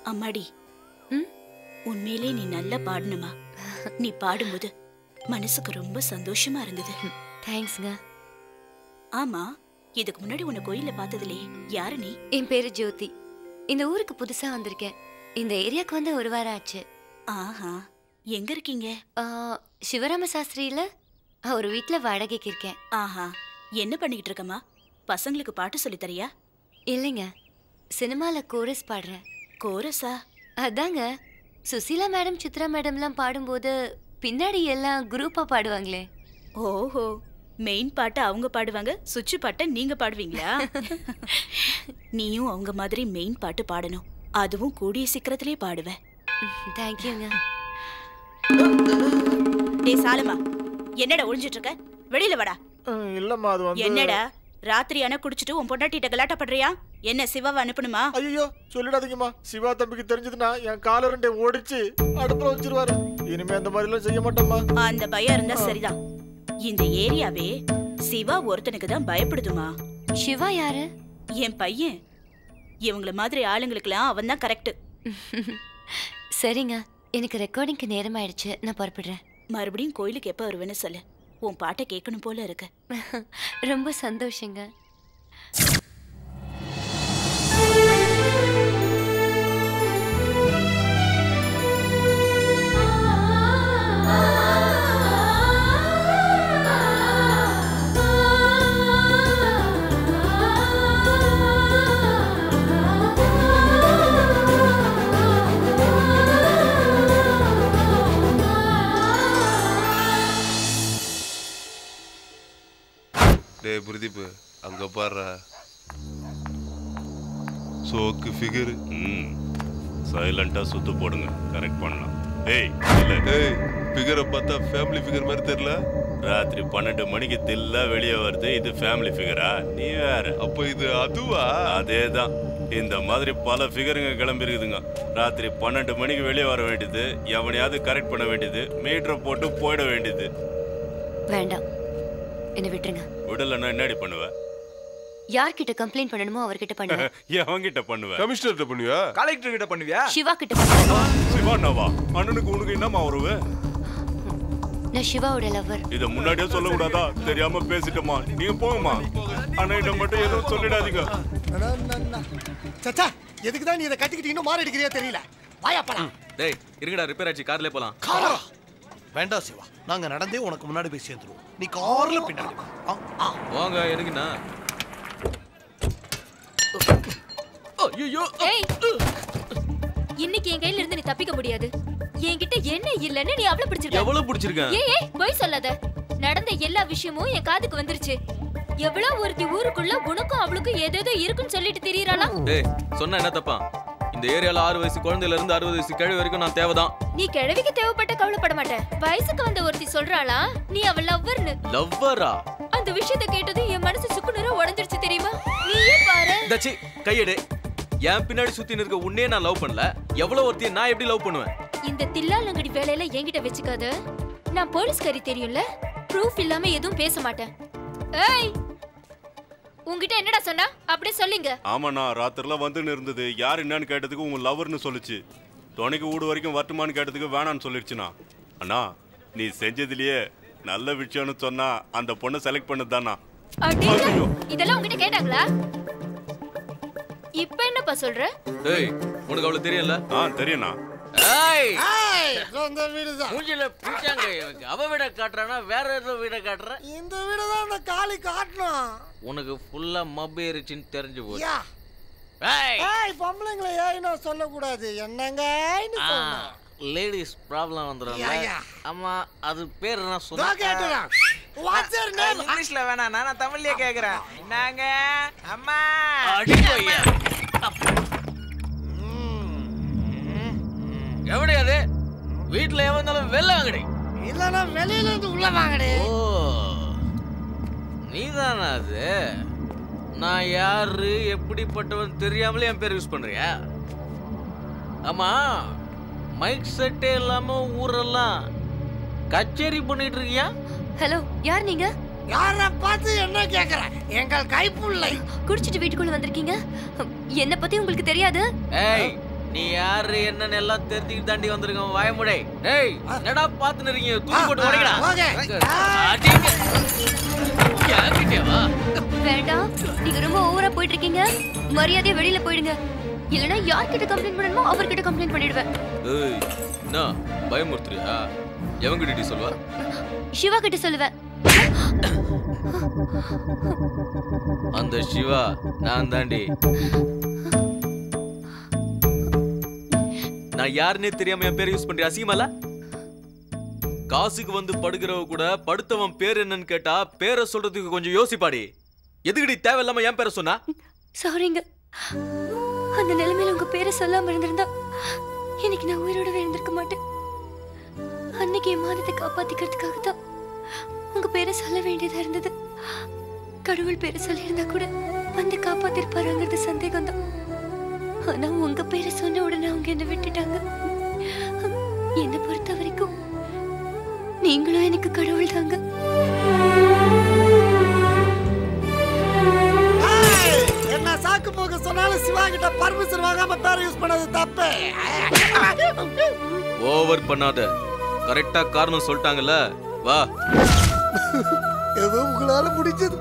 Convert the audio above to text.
அம்மாடி, உண்மையிலே நீ நல்லா பாடணுமா? நீ பாடும்போது மனசுக்கு ரொம்ப சந்தோஷமா இருந்தது. தேங்க்ஸ்ங்க. ஆமா, இதுக்கு முன்னாடி உன்னை கோயில்ல பார்த்ததுலே யாரு நீ? என் பேரு ஜோதி. இந்த ஊருக்கு புதுசா வந்திருக்கேன். இந்த ஏரியாக்கு வந்து ஒரு வாரம் ஆச்சு. ஆஹா, எங்க இருக்கீங்க? சிவராம சாஸ்திரியில ஒரு வீட்ல வாடகைக்கு இருக்கேன். ஆஹா, என்ன பண்ணிக்கிட்டு இருக்கமா? பசங்களுக்கு பாட்டு சொல்லி தரியா? இல்லைங்க, சினிமால கோரஸ் பாடுறேன். கோரஸா? அதாங்க, சுசீலா மேடம் சித்ரா மேடம்லாம் பாடும்போது பின்னாடி எல்லாம் குரூப்பா பாடுவாங்களே. ஓஹோ, மெயின் பாட்டை அவங்க பாடுவாங்க, சுவிட்ச் பாட்டை நீங்க பாடுவீங்களா? நீயும் அவங்க மாதிரி மெயின் பாட்டு பாடணும். அதுவும் கூடிய சீக்கிரத்திலே பாடுவேன். தேங்க்யூங்க. டேய் சாலமா, என்னடா ஒளிஞ்சிட்டு இருக்க? வெளியில வாடா. இல்லம்மா, அது வந்து என்னடா ராத்திரி ஆனா குடிச்சிட்டு உன் பொண்டாட்டிட்ட கலாட்டா பண்றியா? என்ன சிவாவை அனுப்பணுமா? ஐயோ சொல்லிடாதீங்கம்மா. சிவா தம்பிக்கு தெரிஞ்சதுன்னா என் கால ரெண்டை ஓடிச்சு அடுப்புல வச்சிருவாரு. இனிமே அந்த மாதிரி எல்லாம் செய்ய மாட்டோம்மா. அந்த பயம் இருந்தா சரிதான். இந்த ஏரியாவே சிவா ஒருத்தனுக்கு தான் பயப்படுதுமா. சிவா யாரு? என் பையன். இவங்கள மாதிரி ஆளுங்களுக்குலாம் அவன் தான் கரெக்ட். சரிங்க, எனக்கு ரெக்கார்டிங்க்கு நேரம் ஆயிடுச்சு, நான் புறப்படுறேன். மறுபடியும் கோயிலுக்கு எப்ப வருவேன்னு சொல்லு. உன் பாட்டை கேட்கணும் போல இருக்கு. ரொம்ப சந்தோஷங்க. டேய் பிரதீப், அங்க பாரு. சோக்கு ஃபிகர். சைலண்டா சுத்து போடுங்க, கரெக்ட் பண்ணலாம். டேய் டேய், ஃபிகரை பார்த்தா ஃபேமிலி ஃபிகர் மாதிரி தெரியல. ராத்திரி 12 மணிக்கு தில்லா வெளியே வருது, இது ஃபேமிலி ஃபிகரா? நீ வேற. அப்ப இது அதுவா? அதேதான். இந்த மாதிரி பல ஃபிகருங்க கிளம்பி இருக்குதுங்க. ராத்திரி 12 மணிக்கு வெளியே வர வேண்டியது, எவனையாவது கரெக்ட் பண்ண வேண்டியது, மீட்டரை போட்டு போயிட வேண்டியது. வேண்டாம், என்ன விட்டுருங்க. விடலன்னா என்னடி பண்ணுவ? யார்கிட்ட கம்ப்ளைண்ட் பண்ணணுமோ அவர்கிட்ட பண்ணுவேன். எவன்கிட்ட பண்ணுவ? கமிஷனர்கிட்ட பண்ணுவியா? கலெக்டர் கிட்ட பண்ணுவியா? சிவா கிட்ட பண்ணுவேன். சிவானாவா? அண்ணனுக்கு உனக்கு என்னமா உறவு? நான் சிவாவோட லவர். இத முன்னாடியே சொல்ல கூடாதா? தெரியாம பேசிட்டோமா? நீங்க போங்கம்மா. அண்ணன்கிட்ட மட்டும் எதுவும் சொல்லிடாதீங்க. சச்சா, எதுக்கு தான் நீ இதை கட்டிக்கிட்டு இன்னும் மாறி அடிக்கிறியா தெரியல. வாயா போலாம். டேய் இருங்கடா, ரிப்பேர் ஆச்சு, கார்ல போலாம். காரா? வேண்டாம் சிவா, நாங்க நடந்தே உனக்கு முன்னாடி போய் சேர்ந்துருவோம். நீ கார்ல பின்னாடி வாங்க. எனக்குண்ணா? ஐயோ, இன்னைக்கு என் கையில இருந்து நீ தப்பிக்க முடியாது. என்கிட்ட என்ன இல்லன்னு நீ அவளை பிடிச்சிருக்க. எவ்வளவு பிடிச்சிருக்க? ஏய் போய் சொல்லாத. நடந்த எல்லா விஷயமும் என் காதுக்கு வந்துருச்சு. எவ்வளவு ஒருத்தி ஊருக்குள்ள உனக்கும் அவளுக்கும் ஏதேதோ இருக்குன்னு சொல்லிட்டு திரியறாளா? டேய் சொன்னா என்ன தப்பா? இந்த ஏரியால 6 வயசு குழந்தையில இருந்து 60 வயசு கிழவி வரைக்கும் நான் தேவைதான். நீ கிழவிக்கு தேவைப்பட்ட கவலைப்பட மாட்டேன். வயசுக்கு வந்த ஒருத்தி சொல்றாளா நீ அவ லவ்வர்னு. லவ்வரா? அந்த விஷயத்தை கேட்டது என் மனசு சுக்குநூறா உடைஞ்சிருச்சு தெரியுமா? நீயே பாரு. தச்சி கையெடு. என் பின்னாடி சுத்தி நிற்க உன்னே நான் லவ் பண்ணல. எவ்வளவு ஒருத்தியை நான் எப்படி லவ் பண்ணுவேன்? இந்த தில்லாலங்கடி வேலையில என்கிட்ட வச்சுக்காத. நான் போலீஸ்காரி தெரியும்ல, ப்ரூஃப் இல்லாம எதுவும் பேச மாட்டேன். ஏய் உன்கிட்ட என்னடா சொன்னா? அப்படியே சொல்லுங்க. ஆமாண்ணா, ராத்திரில வந்துன்னு இருந்தது. யார் என்னன்னு கேட்டதுக்கு உங்க லவர்னு சொல்லிச்சு. துணைக்கு வீடு வரைக்கும் வரட்டுமான்னு கேட்டதுக்கு வேணான்னு சொல்லிடுச்சுண்ணா. அண்ணா, நீ செஞ்சதுலயே நல்ல விஷயம்னு சொன்னா அந்த பொண்ணை செலக்ட் பண்ணதுதானா? இதெல்லாம் உன்கிட்ட கேட்டாங்களா? இப்ப என்னப்பா சொல்ற? ஏய் உனக்கு அவ்வளவு தெரியல? தெரியும்ண்ணா. ஏய் சொந்த வீடுதான். மூஞ்சில பூச்சாங்க. அவ வீட காட்டுறானா வேற ஏதோ வீட காட்டுற? இந்த வீடுதான் அந்த காளி காட்டணும். உனக்கு ஃபுல்லா மப்பு ஏறிச்சின்னு தெரிஞ்சு போச்சு. ஏய் ஏய் பொம்பளைங்களை ஏய்னோ சொல்லக்கூடாது. என்னங்க லேடிஸ் ப்ராப்ளம் வந்துடும்ல. அம்மா அது பேர் என்ன நான் சொன்னா? கேட்டுறேன். What's your name? இங்கிலீஷ்ல வேணாம், நான் தமிழ்லயே கேக்குறேன். என்னங்க அம்மா? எவடி அது? வீட்டுல எவனாலும் வெளில வாங்கடி. இல்லனா வெளியில இருந்து உள்ள வாங்கடி. ஓ நீதானா அது? நான் யாரு எப்படிப்பட்டவன் தெரியாமலே என் பேர் யூஸ் பண்றியா? ஆமா, மைக் செட்டே இல்லாம ஊரெல்லாம் கச்சேரி பண்ணிட்டு இருக்கியா? ஹலோ, யார் நீங்க? யார பார்த்து என்ன கேக்குற? எங்கள் கைப்புள்ளை. குடிச்சிட்டு வீட்டுக்குள்ள வந்திருக்கீங்க. என்ன பத்தி உங்களுக்கு தெரியாது? ஏய் நீ யாரு என்னன்னு எல்லாம் தெரிஞ்சுக்கிட்டு தாண்டி வந்திருக்கோம் வாயமுடை. ஏய் என்னடா பாத்துன்னு இருக்கீங்க? தூக்கி போட்டு உடைக்கடா. வேண்டாம், நீங்க ரொம்ப ஓவரா போயிட்டு இருக்கீங்க. மரியாதையா வெளியில போயிடுங்க. இல்லனா யார்கிட்ட கம்ப்ளைண்ட் பண்ணணுமோ அவர்கிட்ட கம்ப்ளைண்ட் பண்ணிடுவேன். ஏய் என்ன பயமுறுத்துறியா? எவங்கிட்ட சொல்வா? சிவா கிட்ட சொல்லுவேன். அந்த சிவா நான் தாண்டி. நான் யாருன்னே தெரியாம என் பேரை யூஸ் பண்றேன். அசிங்கமால? காசுக்கு வந்து படுக்கிறவ கூட படுத்தவன் பேர் என்னன்னு கேட்டா பேரை சொல்றதுக்கு கொஞ்சம் யோசிப்பாடி. எதுக்கடி தேவையில்லாம என் பேரை சொன்னா? சாரிங்க. அந்த நிலைமையில உங்க பேரை சொல்லாம இருந்திருந்தா இன்னைக்கு நான் உயிரோடவே இருந்திருக்க மாட்டேன். அன்னைக்கு என் மானத்தை காப்பாத்திக்கிறதுக்காக தான் உங்க பேரை சொல்ல வேண்டியதா இருந்தது. கடவுள் பேரை சொல்லியிருந்தா கூட வந்து காப்பாத்திருப்பாருங்கிறது சந்தேகம் தான். ஆனா உங்க பேரை சொன்ன உடனே அவங்க என்ன விட்டுட்டாங்க. என்னை பொறுத்த வரைக்கும் நீங்களும் எனக்கு கடவுள் தாங்க. என்ன சாக்கு போக சொன்னாலும் சிவா கிட்ட பர்மிஷன் வாங்காம பேரை யூஸ் பண்ணது தப்பு. ஓவர் பண்ணாத. கரெக்டா காரணம் சொல்லிட்டாங்கல்ல, வா. ஏதோ உங்களால முடிஞ்சது.